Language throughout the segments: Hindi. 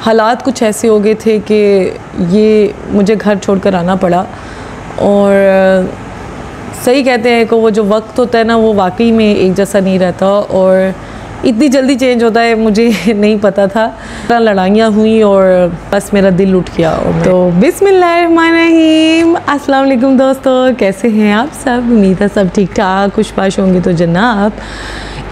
हालात कुछ ऐसे हो गए थे कि ये मुझे घर छोड़कर आना पड़ा। और सही कहते हैं कि वो जो वक्त होता है ना, वो वाकई में एक जैसा नहीं रहता और इतनी जल्दी चेंज होता है, मुझे नहीं पता था। लड़ाइयाँ हुई और बस मेरा दिल उठ गया। तो बिस्मिल्लाहिर्रहमानिर्रहीम, अस्सलाम वालेकुम दोस्तों, कैसे हैं आप सब? उम्मीद है सब ठीक ठाक खुशबाश होंगे। तो जनाब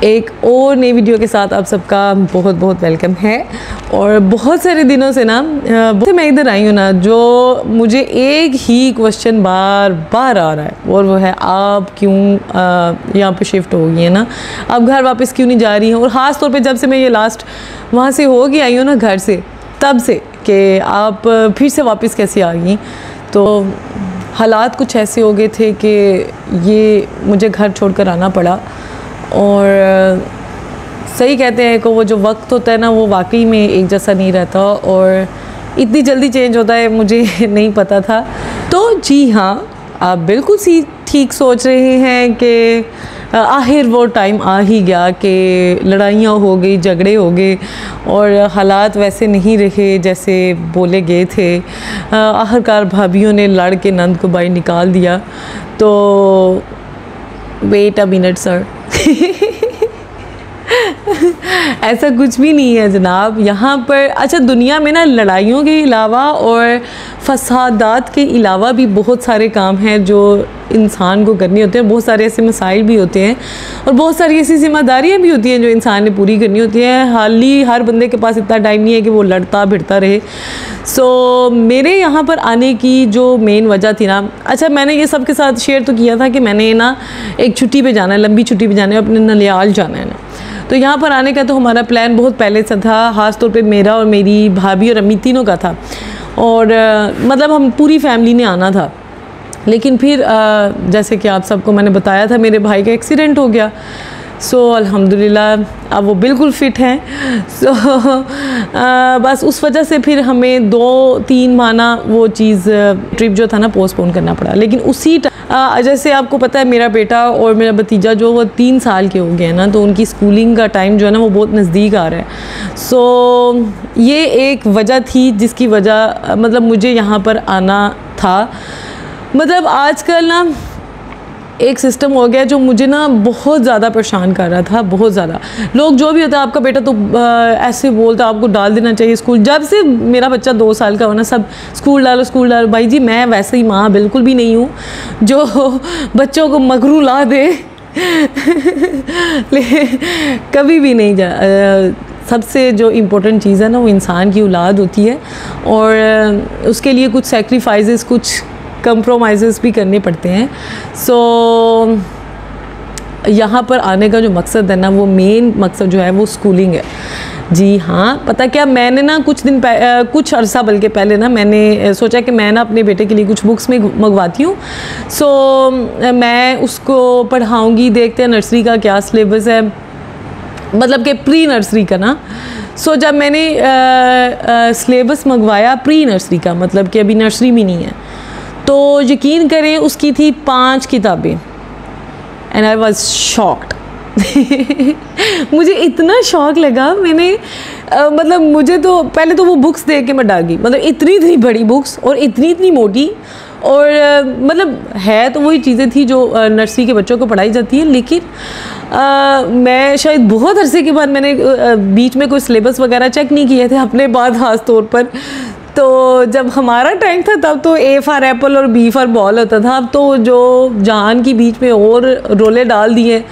एक और नई वीडियो के साथ आप सबका बहुत बहुत वेलकम है। और बहुत सारे दिनों से ना मैं इधर आई हूँ ना, जो मुझे एक ही क्वेश्चन बार बार आ रहा है और वो है आप क्यों यहाँ पे शिफ्ट हो गई है ना, अब घर वापस क्यों नहीं जा रही हैं। और ख़ास तौर पे जब से मैं ये लास्ट वहाँ से हो गई आई हूँ ना घर से, तब से कि आप फिर से वापस कैसे आ गई। तो हालात कुछ ऐसे हो गए थे कि ये मुझे घर छोड़कर आना पड़ा। और सही कहते हैं कि वो जो वक्त होता है ना, वो वाकई में एक जैसा नहीं रहता और इतनी जल्दी चेंज होता है, मुझे नहीं पता था। तो जी हाँ, आप बिल्कुल ठीक सोच रहे हैं कि आखिर वो टाइम आ ही गया कि लड़ाइयाँ हो गई, झगड़े हो गए और हालात वैसे नहीं रहे जैसे बोले गए थे। आखिरकार भाभीयों ने लड़ के नंद को बाहर निकाल दिया। तो वेट अ मिनट सर ऐसा कुछ भी नहीं है जनाब यहाँ पर। अच्छा, दुनिया में ना लड़ाइयों के अलावा और फसादात के अलावा भी बहुत सारे काम हैं जो इंसान को करने होते हैं। बहुत सारे ऐसे मसाइल भी होते हैं और बहुत सारी ऐसी जिम्मेदारियाँ भी होती हैं जो इंसान ने पूरी करनी होती हैं। हर बंदे के पास इतना टाइम नहीं है कि वो लड़ता भिड़ता रहे। सो मेरे यहाँ पर आने की जो मेन वजह थी ना, अच्छा मैंने ये सबके साथ शेयर तो किया था कि मैंने ना एक छुट्टी पे जाना है, लंबी छुट्टी पे जाना है, अपने ननिहाल जाना है ना। तो यहाँ पर आने का तो हमारा प्लान बहुत पहले से था, ख़ास तौर पे मेरा और मेरी भाभी और अम्मी तीनों का था। और मतलब हम पूरी फैमिली ने आना था। लेकिन फिर जैसे कि आप सबको मैंने बताया था, मेरे भाई का एक्सीडेंट हो गया। सो अल्हम्दुलिल्लाह अब वो बिल्कुल फ़िट हैं। सो बस उस वजह से फिर हमें 2-3 माह वो चीज़ ट्रिप जो था ना पोस्टपोन करना पड़ा। लेकिन उसी जैसे आपको पता है मेरा बेटा और मेरा भतीजा जो वो 3 साल के हो गए हैं ना, तो उनकी स्कूलिंग का टाइम जो है ना वो बहुत नज़दीक आ रहा है। सो ये एक वजह थी जिसकी वजह मतलब मुझे यहाँ पर आना था। मतलब आजकल ना एक सिस्टम हो गया जो मुझे ना बहुत ज़्यादा परेशान कर रहा था, बहुत ज़्यादा। लोग जो भी होता है, आपका बेटा तो ऐसे बोलता, आपको डाल देना चाहिए स्कूल। जब से मेरा बच्चा 2 साल का हो ना, सब स्कूल डालो। भाई जी, मैं वैसे ही माँ बिल्कुल भी नहीं हूँ जो बच्चों को मगरू ला दे कभी भी नहीं जा। सबसे जो इम्पोर्टेंट चीज़ है ना, वो इंसान की औलाद होती है और उसके लिए कुछ सेक्रीफाइसेस, कुछ कंप्रोमाइज़ भी करने पड़ते हैं। सो यहाँ पर आने का जो मकसद है ना, वो मेन मकसद जो है वो स्कूलिंग है। जी हाँ, पता क्या, मैंने ना कुछ अरसा बल्कि पहले ना मैंने सोचा कि मैं ना अपने बेटे के लिए कुछ बुक्स में मंगवाती हूँ। सो मैं उसको पढ़ाऊँगी, देखते हैं नर्सरी का क्या सिलेबस है, मतलब कि प्री नर्सरी का ना। सो जब मैंने सिलेबस मंगवाया प्री नर्सरी का, मतलब कि अभी नर्सरी में नहीं है, तो यकीन करें उसकी थी 5 किताबें एंड आई वॉज शॉक्ड मुझे इतना शौक लगा। मैंने मतलब मुझे तो पहले तो वो बुक्स देख के मैं डर गई। मतलब इतनी बड़ी बुक्स और इतनी मोटी, और मतलब है तो वही चीज़ें थी जो नर्सरी के बच्चों को पढ़ाई जाती है। लेकिन मैं शायद बहुत अरसे के बाद मैंने बीच में कोई सिलेबस वगैरह चेक नहीं किए थे अपने बाद ख़ास तौर पर। तो जब हमारा टाइम था तब तो A फॉर एप्पल और B फॉर बॉल होता था। अब तो जो जान की बीच में और रोले डाल दिए।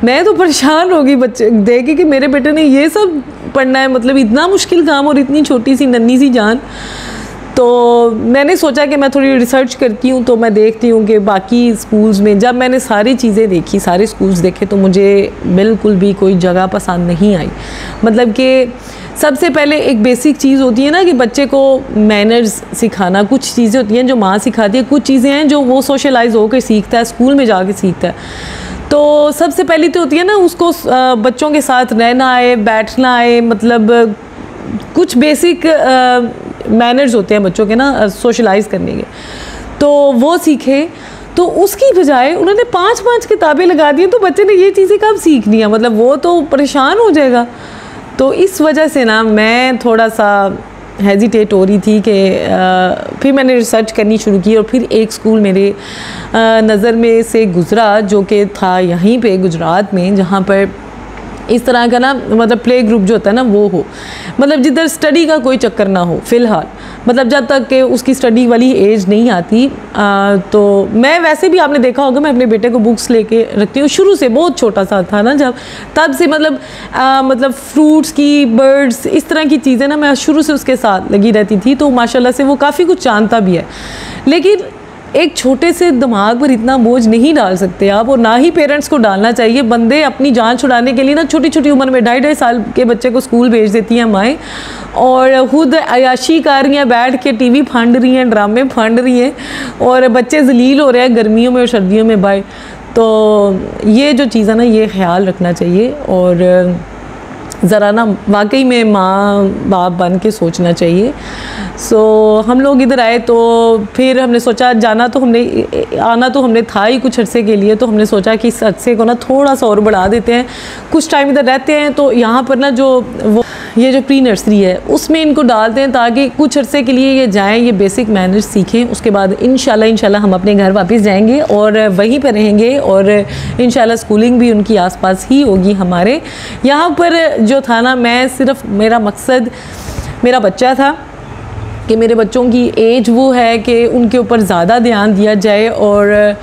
मैं तो परेशान हो गई बच्चे देख के कि मेरे बेटे ने ये सब पढ़ना है, मतलब इतना मुश्किल काम और इतनी छोटी सी नन्ही सी जान। तो मैंने सोचा कि मैं थोड़ी रिसर्च करती हूँ, तो मैं देखती हूँ कि बाकी स्कूल्स में जब मैंने सारी चीज़ें देखी, सारे स्कूल्स देखे, तो मुझे बिल्कुल भी कोई जगह पसंद नहीं आई। मतलब कि सबसे पहले एक बेसिक चीज़ होती है ना कि बच्चे को मैनर्स सिखाना। कुछ चीज़ें होती हैं जो माँ सिखाती है, कुछ चीज़ें हैं जो वो सोशलाइज होकर सीखता है, स्कूल में जाके सीखता है। तो सबसे पहली तो होती है ना उसको बच्चों के साथ रहना आए, बैठना आए, मतलब कुछ बेसिक मैनर्स होते हैं बच्चों के ना सोशलाइज करने के, तो वो सीखे। तो उसकी बजाय उन्होंने 5-5 किताबें लगा दी, तो बच्चे ने ये चीज़ें कब सीखनी है, मतलब वो तो परेशान हो जाएगा। तो इस वजह से ना मैं थोड़ा सा हेजिटेट हो रही थी कि फिर मैंने रिसर्च करनी शुरू की और फिर एक स्कूल मेरे नज़र में से गुज़रा जो कि था यहीं पे गुजरात में, जहाँ पर इस तरह का ना मतलब प्ले ग्रुप जो होता है ना वो हो, मतलब जिधर स्टडी का कोई चक्कर ना हो फ़िलहाल, मतलब जब तक कि उसकी स्टडी वाली एज नहीं आती। तो मैं वैसे भी आपने देखा होगा मैं अपने बेटे को बुक्स लेके रखती हूँ, शुरू से बहुत छोटा सा था ना जब, तब से मतलब फ्रूट्स की, बर्ड्स, इस तरह की चीज़ें ना मैं शुरू से उसके साथ लगी रहती थी, तो माशाल्लाह से वो काफ़ी कुछ जानता भी है। लेकिन एक छोटे से दिमाग पर इतना बोझ नहीं डाल सकते आप, और ना ही पेरेंट्स को डालना चाहिए। बंदे अपनी जान छुड़ाने के लिए ना छोटी छोटी उम्र में 2.5 साल के बच्चे को स्कूल भेज देती हैं माएँ, और खुद अयाशी कर रही हैं, बैठ के टीवी फंड रही हैं, ड्रामे फंड रही हैं, और बच्चे जलील हो रहे हैं गर्मियों में और सर्दियों में भाई। तो ये जो चीज़ है ना ये ख्याल रखना चाहिए, और ज़रा ना वाकई में माँ बाप बन के सोचना चाहिए। सो हम लोग इधर आए तो फिर हमने सोचा आना तो हमने था ही कुछ अरसे के लिए, तो हमने सोचा कि इस अरसे को ना थोड़ा सा और बढ़ा देते हैं, कुछ टाइम इधर रहते हैं तो यहाँ पर ना ये जो प्री नर्सरी है उसमें इनको डालते हैं, ताकि कुछ अरसे के लिए ये जाएं, ये बेसिक मैनर्स सीखें। उसके बाद इंशाल्लाह हम अपने घर वापस जाएंगे और वहीं पर रहेंगे, और इंशाल्लाह स्कूलिंग भी उनकी आसपास ही होगी हमारे यहाँ पर। जो था ना, मैं सिर्फ मेरा मकसद मेरा बच्चा था कि मेरे बच्चों की एज वो है कि उनके ऊपर ज़्यादा ध्यान दिया जाए, और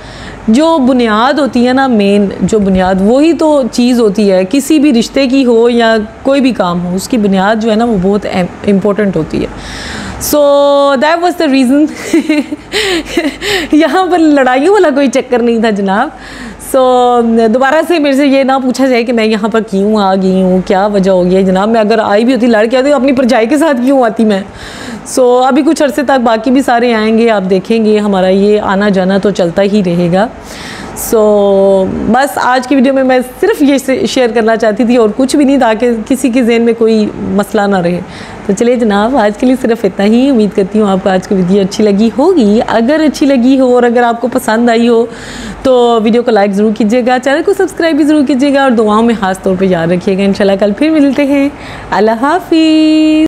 जो बुनियाद होती है ना, मेन जो बुनियाद वही तो चीज़ होती है, किसी भी रिश्ते की हो या कोई भी काम हो, उसकी बुनियाद जो है ना वो बहुत इम्पोर्टेंट होती है। So that was the reason. यहाँ पर लड़ाइयों वाला कोई चक्कर नहीं था जनाब। सो दोबारा से मेरे से ये ना पूछा जाए कि मैं यहाँ पर क्यों आ गई हूँ, क्या वजह हो गई है जनाब। मैं अगर आई भी होती, लड़ के आती, अपनी परछाई के साथ क्यों आती मैं। सो अभी कुछ अरसे तक बाकी भी सारे आएंगे, आप देखेंगे हमारा ये आना जाना तो चलता ही रहेगा। सो बस आज की वीडियो में मैं सिर्फ ये शेयर करना चाहती थी और कुछ भी नहीं, ताकि किसी के ज़हन में कोई मसला ना रहे। तो चलिए जनाब, आज के लिए सिर्फ इतना ही। उम्मीद करती हूँ आपको आज की वीडियो अच्छी लगी होगी। अगर अच्छी लगी हो और अगर आपको पसंद आई हो तो वीडियो को लाइक ज़रूर कीजिएगा, चैनल को सब्सक्राइब भी ज़रूर कीजिएगा, और दुआओं में ख़ास तौर पर याद रखिएगा। इंशाल्लाह कल फिर मिलते हैं। अल्लाह हाफिज़।